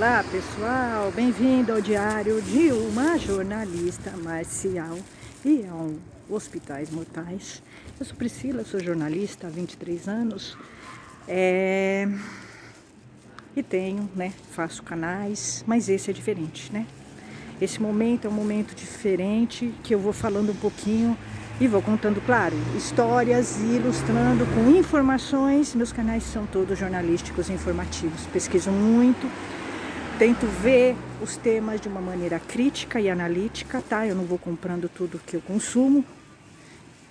Olá pessoal, bem-vindo ao diário de uma jornalista marcial e ao Hospitais Mortais. Eu sou Priscila, sou jornalista há 23 anos e faço canais, mas esse é diferente, né? Esse momento é um momento diferente que eu vou falando um pouquinho e vou contando, claro, histórias e ilustrando com informações. Meus canais são todos jornalísticos e informativos. Pesquiso muito, tento ver os temas de uma maneira crítica e analítica, tá? Eu não vou comprando tudo que eu consumo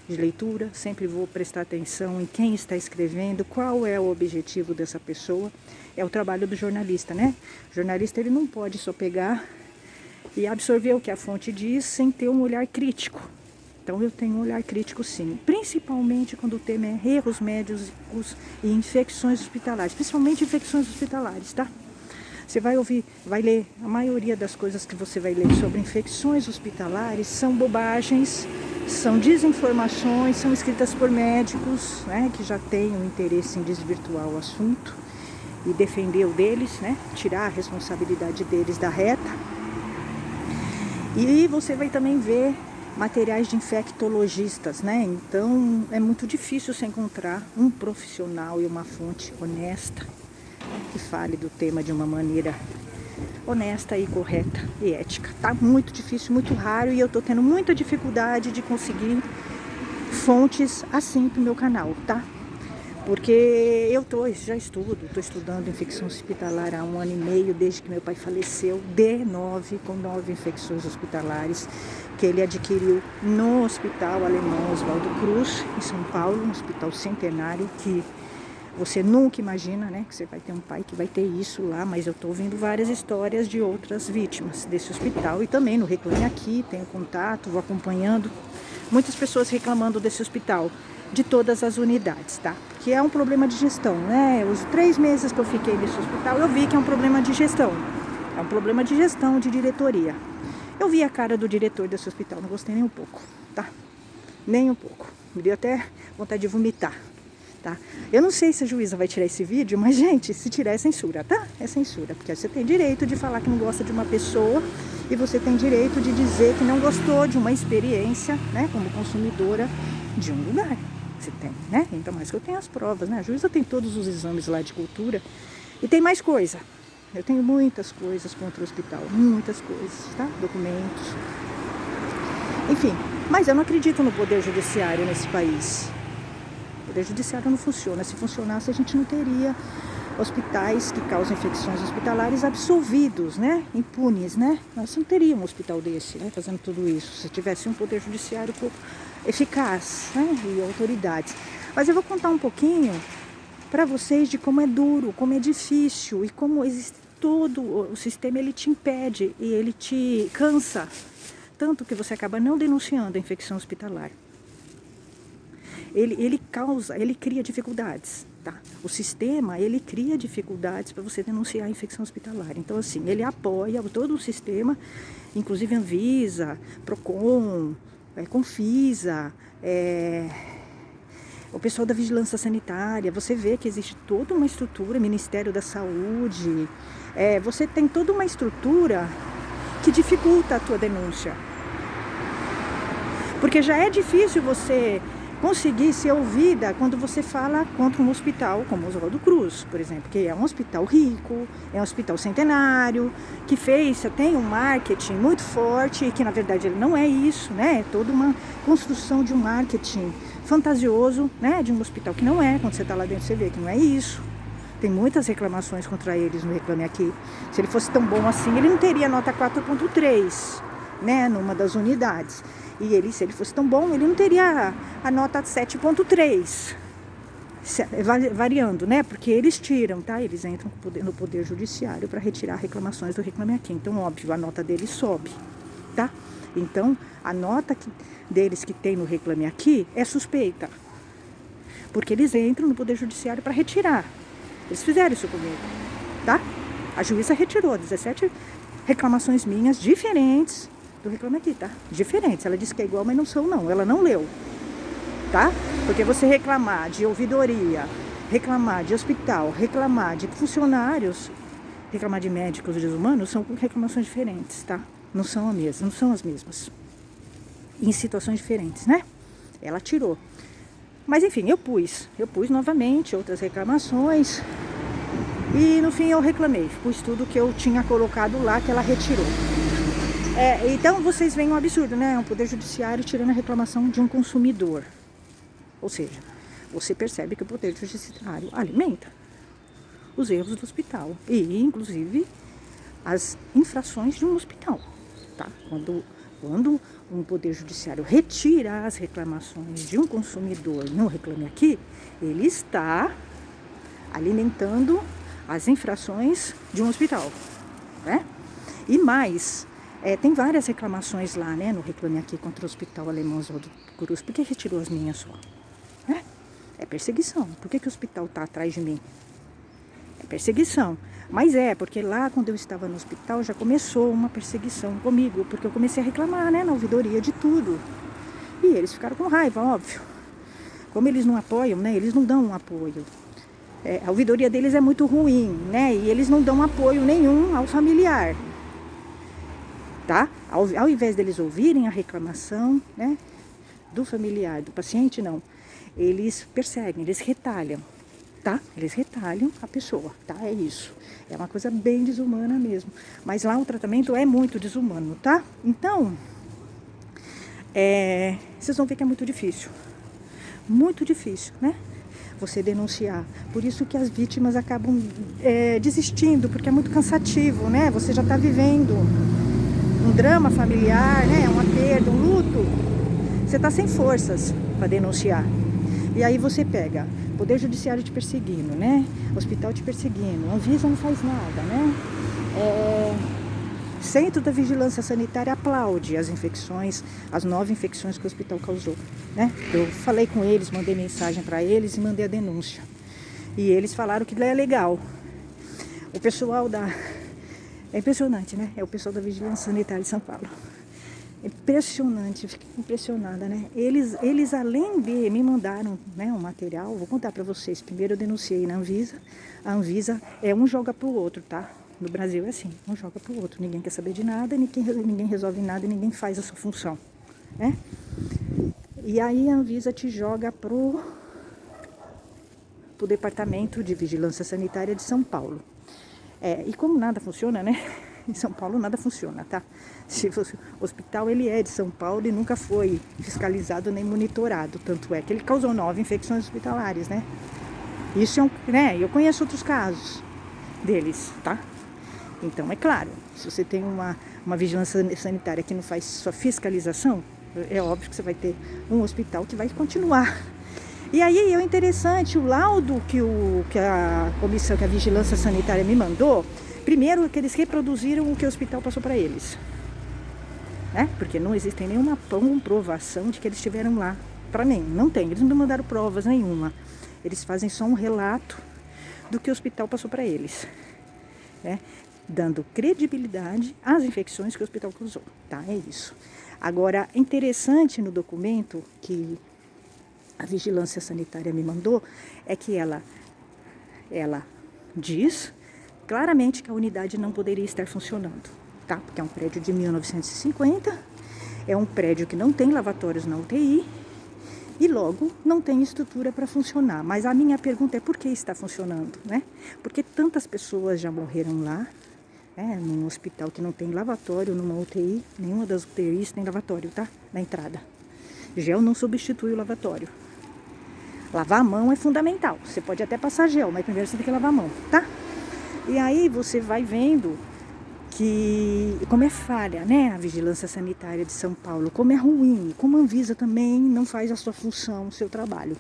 de leitura, sempre vou prestar atenção em quem está escrevendo, qual é o objetivo dessa pessoa. É o trabalho do jornalista, né? O jornalista, ele não pode só pegar e absorver o que a fonte diz sem ter um olhar crítico. Então eu tenho um olhar crítico sim, principalmente quando o tema é erros médicos e infecções hospitalares, principalmente infecções hospitalares, tá? Você vai ouvir, vai ler, a maioria das coisas que você vai ler sobre infecções hospitalares são bobagens, são desinformações, são escritas por médicos, né, que já têm um interesse em desvirtuar o assunto e defender o deles, né, tirar a responsabilidade deles da reta. E você vai também ver materiais de infectologistas, né? Então é muito difícil você encontrar um profissional e uma fonte honesta que fale do tema de uma maneira honesta e correta e ética. Tá muito difícil, muito raro, e eu tô tendo muita dificuldade de conseguir fontes assim pro meu canal, tá? Porque eu tô estudando infecção hospitalar há 1 ano e meio, desde que meu pai faleceu, com 9 infecções hospitalares, que ele adquiriu no Hospital Alemão Oswaldo Cruz, em São Paulo, um hospital centenário, que você nunca imagina, né, que você vai ter um pai que vai ter isso lá, mas eu tô ouvindo várias histórias de outras vítimas desse hospital, e também no Reclame Aqui, tenho contato, vou acompanhando, muitas pessoas reclamando desse hospital, de todas as unidades, tá? Que é um problema de gestão, né? Os 3 meses que eu fiquei nesse hospital, eu vi que é um problema de gestão. É um problema de gestão, de diretoria. Eu vi a cara do diretor desse hospital, não gostei nem um pouco, tá? Nem um pouco. Me deu até vontade de vomitar, tá? Eu não sei se a juíza vai tirar esse vídeo, mas, gente, se tirar é censura, tá? É censura, porque você tem direito de falar que não gosta de uma pessoa e você tem direito de dizer que não gostou de uma experiência, né, como consumidora de um lugar. Você tem, né? Então, mais que eu tenho as provas, né? A juíza tem todos os exames lá de cultura e tem mais coisa. Eu tenho muitas coisas contra o hospital, muitas coisas, tá? Documentos. Enfim, mas eu não acredito no poder judiciário nesse país. O poder judiciário não funciona. Se funcionasse, a gente não teria hospitais que causam infecções hospitalares absolvidos, né? Impunes, né? Nós não teríamos um hospital desse, né? Fazendo tudo isso, se tivesse um poder judiciário eficaz, né? E autoridades. Mas eu vou contar um pouquinho para vocês de como é duro, como é difícil e como existe todo o sistema, ele te impede e ele te cansa, tanto que você acaba não denunciando a infecção hospitalar. Ele cria dificuldades, tá? O sistema, ele cria dificuldades para você denunciar a infecção hospitalar. Então, assim, ele apoia todo o sistema, inclusive Anvisa, Procon, Confisa, o pessoal da vigilância sanitária. Você vê que existe toda uma estrutura, Ministério da Saúde, você tem toda uma estrutura que dificulta a tua denúncia. Porque já é difícil você conseguir ser ouvida quando você fala contra um hospital como o Oswaldo Cruz, por exemplo, que é um hospital rico, é um hospital centenário, que tem um marketing muito forte, e que na verdade ele não é isso, né? É toda uma construção de um marketing fantasioso, né? De um hospital que não é, quando você está lá dentro você vê que não é isso. Tem muitas reclamações contra eles no Reclame Aqui. Se ele fosse tão bom assim, ele não teria nota 4.3, né? Numa das unidades. E se ele fosse tão bom, ele não teria a nota 7.3, variando, né? Porque eles tiram, tá? Eles entram no poder judiciário para retirar reclamações do Reclame Aqui. Então, óbvio, a nota deles sobe, tá? Então, a nota deles que tem no Reclame Aqui é suspeita, porque eles entram no poder judiciário para retirar. Eles fizeram isso comigo, tá? A juíza retirou 17 reclamações minhas diferentes do Reclame Aqui, tá? Diferentes. Ela disse que é igual, mas não são, não. Ela não leu, tá? Porque você reclamar de ouvidoria, reclamar de hospital, reclamar de funcionários, reclamar de médicos desumanos são reclamações diferentes, tá? Não são as mesmas. Em situações diferentes, né? Ela tirou. Mas enfim, eu pus novamente outras reclamações e no fim eu reclamei. Pus tudo que eu tinha colocado lá que ela retirou. Então vocês veem um absurdo, né? Um poder judiciário tirando a reclamação de um consumidor. Ou seja, você percebe que o poder judiciário alimenta os erros do hospital e inclusive as infrações de um hospital, tá? Quando um poder judiciário retira as reclamações de um consumidor, não Reclame Aqui, ele está alimentando as infrações de um hospital, né? E mais, tem várias reclamações lá, né, no Reclame Aqui contra o Hospital Alemão Oswaldo Cruz. Por que retirou as minhas só? É perseguição. Por que o hospital está atrás de mim? É perseguição. Mas porque lá quando eu estava no hospital já começou uma perseguição comigo, porque eu comecei a reclamar, né, na ouvidoria de tudo. E eles ficaram com raiva, óbvio. Como eles não apoiam, né, eles não dão um apoio. A ouvidoria deles é muito ruim, né, e eles não dão apoio nenhum ao familiar. Tá? Ao invés deles ouvirem a reclamação, né, do familiar, do paciente, não. Eles perseguem, eles retalham. Tá? Eles retalham a pessoa, tá? É isso. É uma coisa bem desumana mesmo. Mas lá o tratamento é muito desumano, tá? Então, vocês vão ver que é muito difícil. Muito difícil, né? Você denunciar. Por isso que as vítimas acabam desistindo, porque é muito cansativo, né? Você já está vivendo um drama familiar, né? Uma perda, um luto. Você está sem forças para denunciar. E aí você pega Poder Judiciário te perseguindo, né? Hospital te perseguindo, Anvisa não faz nada, né? Centro da Vigilância Sanitária aplaude as infecções, as 9 infecções que o hospital causou, né? Eu falei com eles, mandei mensagem para eles e mandei a denúncia. E eles falaram que é legal. O pessoal É impressionante, né? É o pessoal da Vigilância Sanitária de São Paulo. Impressionante, fiquei impressionada, né? Eles além de me mandaram, né, um material, vou contar para vocês. Primeiro eu denunciei na Anvisa. A Anvisa um joga pro outro, tá? No Brasil é assim, um joga pro outro. Ninguém quer saber de nada, ninguém resolve nada, ninguém faz a sua função, né? E aí a Anvisa te joga pro Departamento de Vigilância Sanitária de São Paulo. E como nada funciona, né? Em São Paulo nada funciona, tá? Se fosse, o hospital ele é de São Paulo e nunca foi fiscalizado nem monitorado. Tanto é que ele causou 9 infecções hospitalares, né? Isso né? Eu conheço outros casos deles, tá? Então, é claro, se você tem uma vigilância sanitária que não faz sua fiscalização, é óbvio que você vai ter um hospital que vai continuar. E aí, é interessante, o laudo que a comissão, que a vigilância sanitária me mandou, primeiro que eles reproduziram o que o hospital passou para eles, né? Porque não existe nenhuma comprovação de que eles estiveram lá. Para mim, não tem, eles não me mandaram provas nenhuma. Eles fazem só um relato do que o hospital passou para eles, né? Dando credibilidade às infecções que o hospital causou, tá? É isso. Agora, interessante no documento que a vigilância sanitária me mandou, é que ela diz claramente que a unidade não poderia estar funcionando, tá? Porque é um prédio de 1950, é um prédio que não tem lavatórios na UTI e logo não tem estrutura para funcionar. Mas a minha pergunta é por que está funcionando, né? Porque tantas pessoas já morreram lá, num hospital que não tem lavatório, numa UTI, nenhuma das UTIs tem lavatório, tá? Na entrada. Gel não substitui o lavatório. Lavar a mão é fundamental. Você pode até passar gel, mas primeiro você tem que lavar a mão, tá? E aí você vai vendo que como é falha, né, a vigilância sanitária de São Paulo, como é ruim, como a Anvisa também não faz a sua função, o seu trabalho.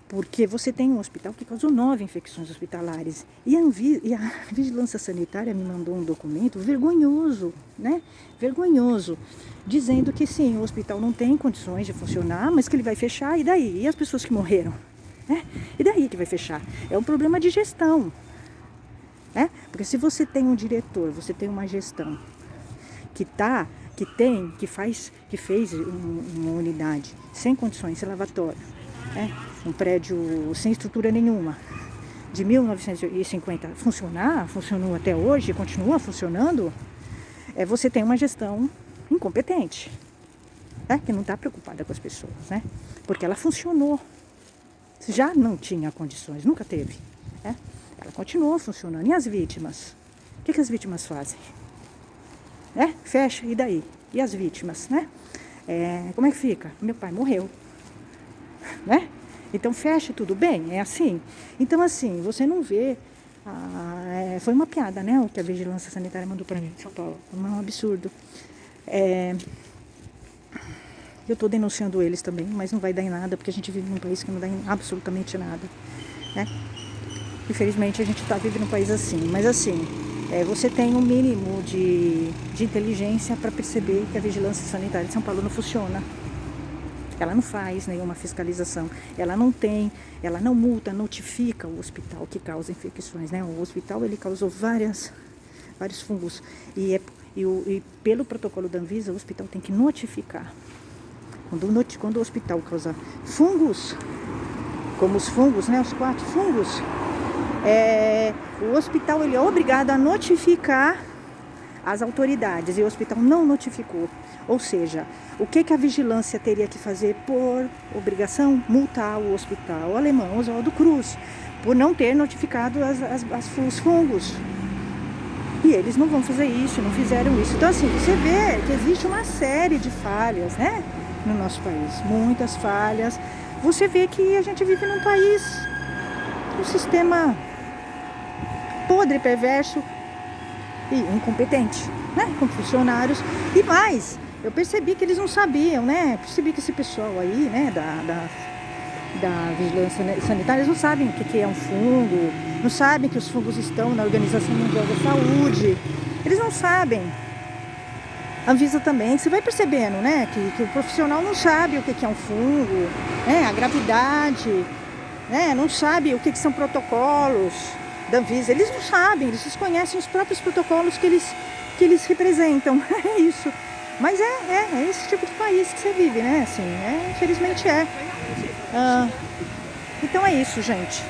Porque você tem um hospital que causou 9 infecções hospitalares. E a vigilância sanitária me mandou um documento vergonhoso, né? Vergonhoso, dizendo que sim, o hospital não tem condições de funcionar, mas que ele vai fechar, e daí? E as pessoas que morreram? E daí que vai fechar? É um problema de gestão, né? Porque se você tem um diretor, você tem uma gestão que fez uma unidade sem condições, sem lavatório, um prédio sem estrutura nenhuma, de 1950 funcionou até hoje, continua funcionando, você tem uma gestão incompetente, né? Que não está preocupada com as pessoas, né? Porque ela funcionou, já não tinha condições, nunca teve, né? Ela continuou funcionando. E as vítimas? O que as vítimas fazem? Né? Fecha, e daí? E as vítimas, né? Como é que fica? Meu pai morreu, né? Então fecha, tudo bem, é assim. Então assim, você não vê, foi uma piada, né, o que a Vigilância Sanitária mandou para mim em São Paulo, é um absurdo. Eu estou denunciando eles também, mas não vai dar em nada, porque a gente vive num país que não dá em absolutamente nada, né? Infelizmente a gente está vivendo num país assim, mas assim, você tem um mínimo de inteligência para perceber que a Vigilância Sanitária de São Paulo não funciona. Ela não faz nenhuma fiscalização, ela não multa, notifica o hospital que causa infecções, né? O hospital, ele causou vários fungos e pelo protocolo da Anvisa, o hospital tem que notificar. Quando o hospital causa fungos, como os fungos, né? Os 4 fungos, o hospital, ele é obrigado a notificar as autoridades, e o hospital não notificou. Ou seja, o que a vigilância teria que fazer por obrigação? Multar o hospital alemão Oswaldo Cruz, por não ter notificado os fungos. E eles não vão fazer isso, não fizeram isso. Então assim, você vê que existe uma série de falhas, né, no nosso país. Muitas falhas. Você vê que a gente vive num país, um sistema podre, perverso e incompetente, né, com funcionários. E mais, eu percebi que eles não sabiam, né? Percebi que esse pessoal aí, né, da vigilância sanitária, eles não sabem o que é um fungo, não sabem que os fungos estão na Organização Mundial da Saúde. Eles não sabem. A Anvisa também, você vai percebendo, né, que o profissional não sabe o que é um fungo, né, a gravidade, né, não sabe o que são protocolos da Anvisa. Eles não sabem, eles desconhecem os próprios protocolos que eles representam. É isso. Mas é esse tipo de país que você vive, né? Assim, infelizmente é. Então é isso, gente.